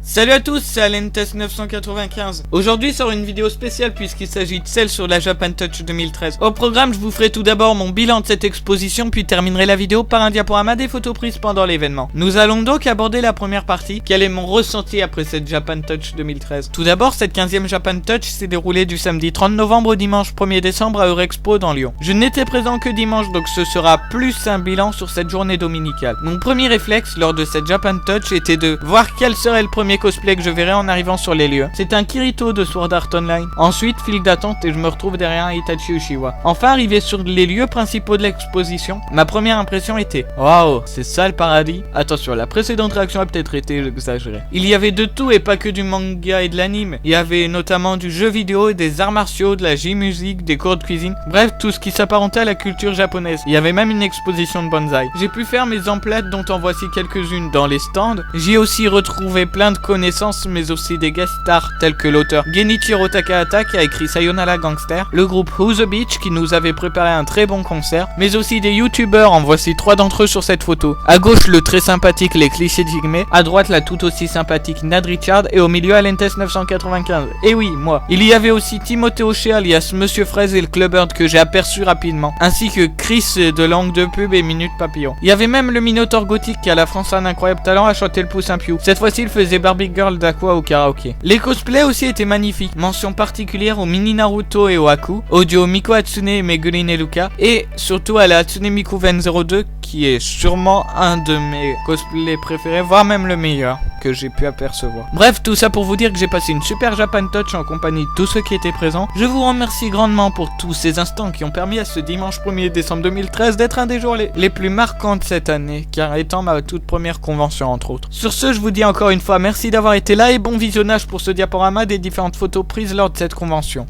Salut à tous, c'est Alentest995. Aujourd'hui sort une vidéo spéciale puisqu'il s'agit de celle sur la Japan Touch 2013. Au programme, je vous ferai tout d'abord mon bilan de cette exposition, puis terminerai la vidéo par un diaporama des photos prises pendant l'événement. Nous allons donc aborder la première partie, quel est mon ressenti après cette Japan Touch 2013. Tout d'abord, cette 15e Japan Touch s'est déroulée du samedi 30 novembre au dimanche 1er décembre à Eurexpo dans Lyon. Je n'étais présent que dimanche, donc ce sera plus un bilan sur cette journée dominicale. Mon premier réflexe lors de cette Japan Touch était de voir quel serait le premier cosplay que je verrai en arrivant sur les lieux. C'est un Kirito de Sword Art Online. Ensuite, file d'attente et je me retrouve derrière un Itachi Uchiwa. Enfin, arrivé sur les lieux principaux de l'exposition, ma première impression était waouh, c'est ça le paradis. Attention, la précédente réaction a peut-être été exagérée. Il y avait de tout et pas que du manga et de l'anime. Il y avait notamment du jeu vidéo et des arts martiaux, de la J-musique, des cours de cuisine. Bref, tout ce qui s'apparentait à la culture japonaise. Il y avait même une exposition de bonsaï. J'ai pu faire mes emplettes dont en voici quelques-unes dans les stands. J'y ai aussi retrouvé plein de connaissances, mais aussi des guest stars tels que l'auteur Genichiro Takahata qui a écrit Sayonara Gangster, le groupe Who's the Beach qui nous avait préparé un très bon concert, mais aussi des youtubeurs, en voici 3 d'entre eux sur cette photo. À gauche le très sympathique Les Clichés Jigme, à droite la tout aussi sympathique Nad Richard et au milieu Alentest 995. Et oui, moi. Il y avait aussi Timothée Hochet alias Monsieur Fraise et le Clubbird que j'ai aperçu rapidement, ainsi que Chris de Langue de Pub et Minute Papillon. Il y avait même le Minotaur Gothique qui a la France un incroyable talent à chanter le Poussin Piou. Cette fois-ci il faisait Barbie Girl d'Aqua au karaoké. Les cosplays aussi étaient magnifiques. Mention particulière au mini Naruto et au Haku, au duo Miko Hatsune et Megumi Neluka, et surtout à la Hatsune Miku 2002 qui est sûrement un de mes cosplays préférés, voire même le meilleur que j'ai pu apercevoir. Bref, tout ça pour vous dire que j'ai passé une super Japan Touch en compagnie de tous ceux qui étaient présents. Je vous remercie grandement pour tous ces instants qui ont permis à ce dimanche 1er décembre 2013 d'être un des jours les plus marquants de cette année, car étant ma toute première convention entre autres. Sur ce, je vous dis encore une fois merci d'avoir été là et bon visionnage pour ce diaporama des différentes photos prises lors de cette convention.